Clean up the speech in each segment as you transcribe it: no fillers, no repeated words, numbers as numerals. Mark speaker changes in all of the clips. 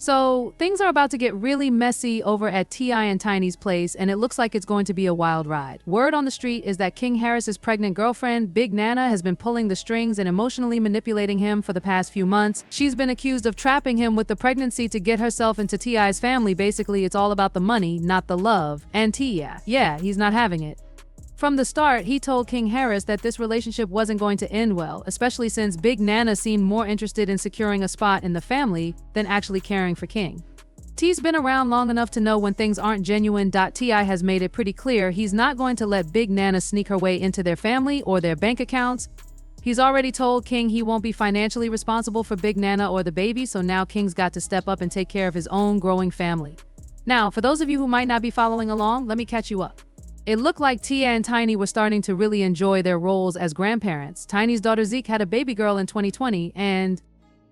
Speaker 1: So, things are about to get really messy over at T.I. and Tiny's place, and it looks like it's going to be a wild ride. Word on the street is that King Harris's pregnant girlfriend, Big Nana, has been pulling the strings and emotionally manipulating him for the past few months. She's been accused of trapping him with the pregnancy to get herself into T.I.'s family. Basically, it's all about the money, not the love. And T.I., he's not having it. From the start, he told King Harris that this relationship wasn't going to end well, especially since Big Nana seemed more interested in securing a spot in the family than actually caring for King. T's been around long enough to know when things aren't genuine. T.I. has made it pretty clear he's not going to let Big Nana sneak her way into their family or their bank accounts. He's already told King he won't be financially responsible for Big Nana or the baby, so now King's got to step up and take care of his own growing family. Now, for those of you who might not be following along, let me catch you up. It looked like Tia and Tiny were starting to really enjoy their roles as grandparents. Tiny's daughter Zeke had a baby girl in 2020, and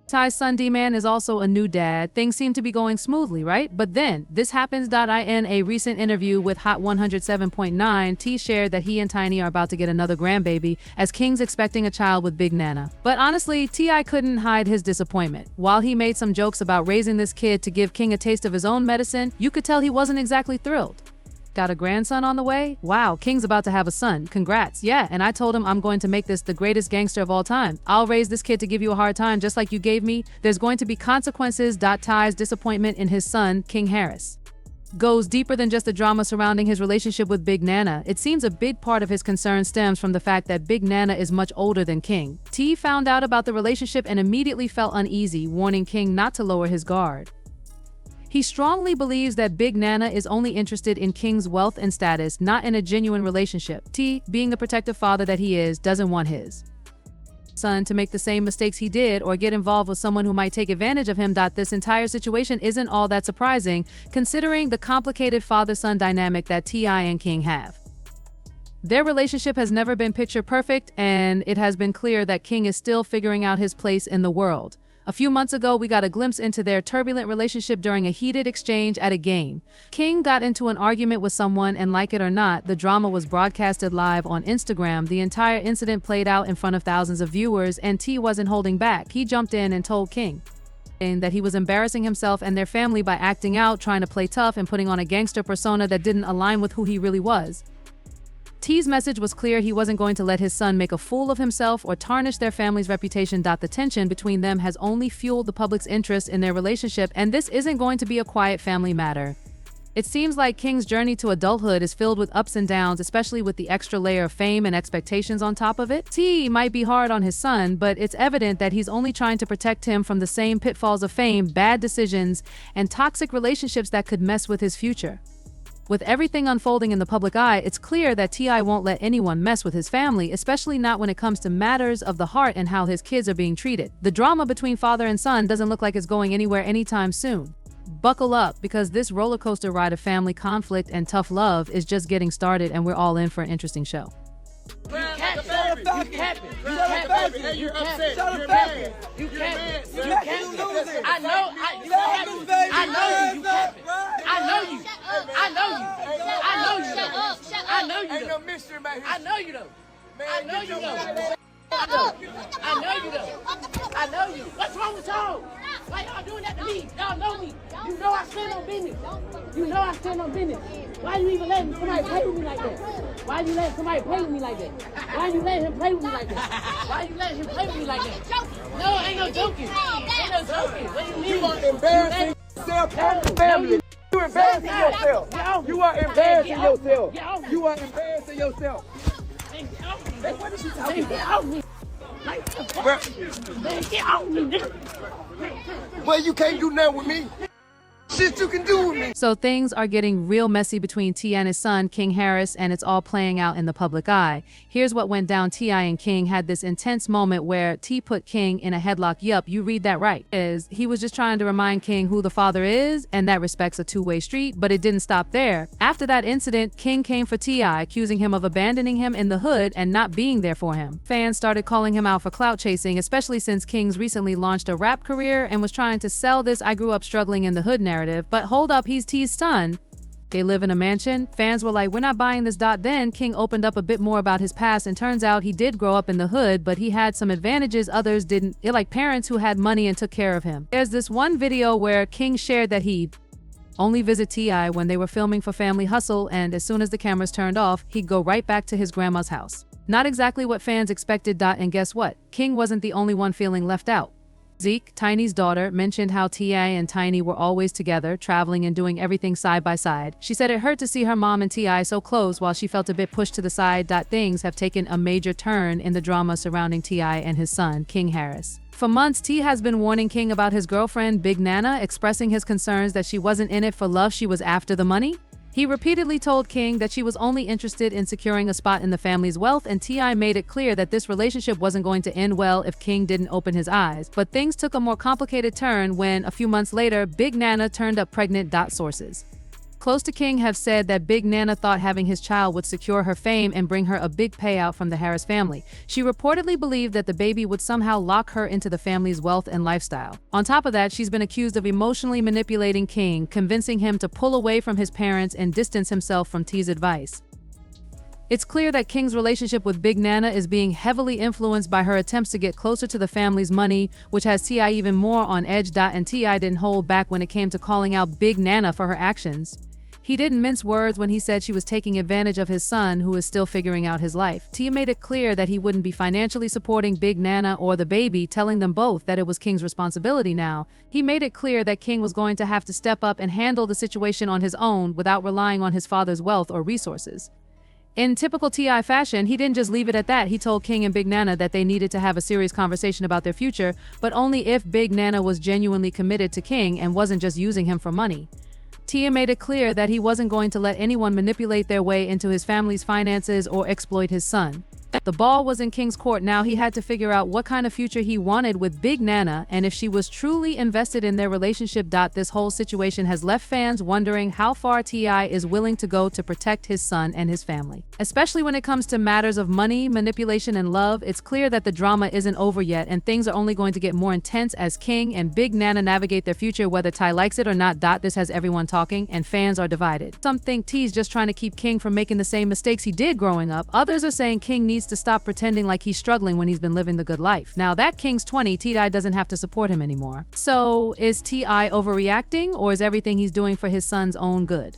Speaker 1: Ty's son D-Man is also a new dad. Things seem to be going smoothly, right? But then, this happens. In a recent interview with Hot 107.9, T shared that he and Tiny are about to get another grandbaby, as King's expecting a child with Big Nana. But honestly, T.I. couldn't hide his disappointment. While he made some jokes about raising this kid to give King a taste of his own medicine, you could tell he wasn't exactly thrilled. Got a grandson on the way? Wow, King's about to have a son. Congrats. Yeah, and I told him I'm going to make this the greatest gangster of all time. I'll raise this kid to give you a hard time just like you gave me. There's going to be consequences. Ty's disappointment in his son, King Harris, goes deeper than just the drama surrounding his relationship with Big Nana. It seems a big part of his concern stems from the fact that Big Nana is much older than King. T found out about the relationship and immediately felt uneasy, warning King not to lower his guard. He strongly believes that Big Nana is only interested in King's wealth and status, not in a genuine relationship. T, being the protective father that he is, doesn't want his son to make the same mistakes he did or get involved with someone who might take advantage of him. This entire situation isn't all that surprising, considering the complicated father-son dynamic that T.I. and King have. Their relationship has never been picture perfect, and it has been clear that King is still figuring out his place in the world. A few months ago, we got a glimpse into their turbulent relationship during a heated exchange at a game. King got into an argument with someone, and like it or not, the drama was broadcasted live on Instagram. The entire incident played out in front of thousands of viewers, and T wasn't holding back. He jumped in and told King that he was embarrassing himself and their family by acting out, trying to play tough, and putting on a gangster persona that didn't align with who he really was. T's message was clear: he wasn't going to let his son make a fool of himself or tarnish their family's reputation. The tension between them has only fueled the public's interest in their relationship, and this isn't going to be a quiet family matter. It seems like King's journey to adulthood is filled with ups and downs, especially with the extra layer of fame and expectations on top of it. T might be hard on his son, but it's evident that he's only trying to protect him from the same pitfalls of fame, bad decisions, and toxic relationships that could mess with his future. With everything unfolding in the public eye, it's clear that T.I. won't let anyone mess with his family, especially not when it comes to matters of the heart and how his kids are being treated. The drama between father and son doesn't look like it's going anywhere anytime soon. Buckle up, because this roller coaster ride of family conflict and tough love is just getting started, and we're all in for an interesting show.
Speaker 2: You capping. You're upset. You're mad. You capping. I know you. Ain't no mystery about here. I know you though. I know you though. I know you. What's wrong with y'all? Why y'all doing that to me? Y'all know me. You know I stand on business. Why you even letting somebody play with me like that? Why you letting somebody play with me like that? Why you letting him play with me like that? Why you letting him play with me like that? No, ain't no joking. What do you mean?
Speaker 3: You are embarrassing yourself and the family. You embarrassing yourself. You are embarrassing yourself. You are embarrassing yourself. Hey, what is she talking about? Well, you can't do nothing with me. Shit you can do with me.
Speaker 1: So things are getting real messy between T and his son, King Harris, and it's all playing out in the public eye. Here's what went down. T.I. and King had this intense moment where T put King in a headlock. Yup, you read that right. He was just trying to remind King who the father is, and that respect's a two-way street, but it didn't stop there. After that incident, King came for T.I., accusing him of abandoning him in the hood and not being there for him. Fans started calling him out for clout chasing, especially since King's recently launched a rap career and was trying to sell this "I grew up struggling in the hood" narrative. But hold up, he's T's son. They live in a mansion. Fans were like, we're not buying this. Then King opened up a bit more about his past, and turns out he did grow up in the hood, but he had some advantages others didn't, like parents who had money and took care of him. There's this one video where King shared that he only visit T.I. when they were filming for Family Hustle, and as soon as the cameras turned off, he'd go right back to his grandma's house. Not exactly what fans expected. And guess what? King wasn't the only one feeling left out. Zeke, Tiny's daughter, mentioned how T.I. and Tiny were always together, traveling and doing everything side by side. She said it hurt to see her mom and T.I. so close while she felt a bit pushed to the side. Things have taken a major turn in the drama surrounding T.I. and his son, King Harris. For months, T has been warning King about his girlfriend, Big Nana, expressing his concerns that she wasn't in it for love, she was after the money. He repeatedly told King that she was only interested in securing a spot in the family's wealth, and T.I. made it clear that this relationship wasn't going to end well if King didn't open his eyes. But things took a more complicated turn when, a few months later, Big Nana turned up pregnant. Sources close to King have said that Big Nana thought having his child would secure her fame and bring her a big payout from the Harris family. She reportedly believed that the baby would somehow lock her into the family's wealth and lifestyle. On top of that, she's been accused of emotionally manipulating King, convincing him to pull away from his parents and distance himself from T's advice. It's clear that King's relationship with Big Nana is being heavily influenced by her attempts to get closer to the family's money, which has T.I. even more on edge. And T.I. didn't hold back when it came to calling out Big Nana for her actions. He didn't mince words when he said she was taking advantage of his son, who is still figuring out his life. T made it clear that he wouldn't be financially supporting Big Nana or the baby, telling them both that it was King's responsibility now. He made it clear that King was going to have to step up and handle the situation on his own without relying on his father's wealth or resources. In typical T.I. fashion, he didn't just leave it at that. He told King and Big Nana that they needed to have a serious conversation about their future, but only if Big Nana was genuinely committed to King and wasn't just using him for money. Tia made it clear that he wasn't going to let anyone manipulate their way into his family's finances or exploit his son. The ball was in King's court now. He had to figure out what kind of future he wanted with Big Nana and if she was truly invested in their relationship. This whole situation has left fans wondering how far T.I. is willing to go to protect his son and his family. Especially when it comes to matters of money, manipulation, and love, it's clear that the drama isn't over yet, and things are only going to get more intense as King and Big Nana navigate their future, whether Ty likes it or not. This has everyone talking, and fans are divided. Some think T's just trying to keep King from making the same mistakes he did growing up. Others are saying King needs to stop pretending like he's struggling when he's been living the good life. Now that King's 20, T.I. doesn't have to support him anymore. So is T.I. overreacting, or is everything he's doing for his son's own good?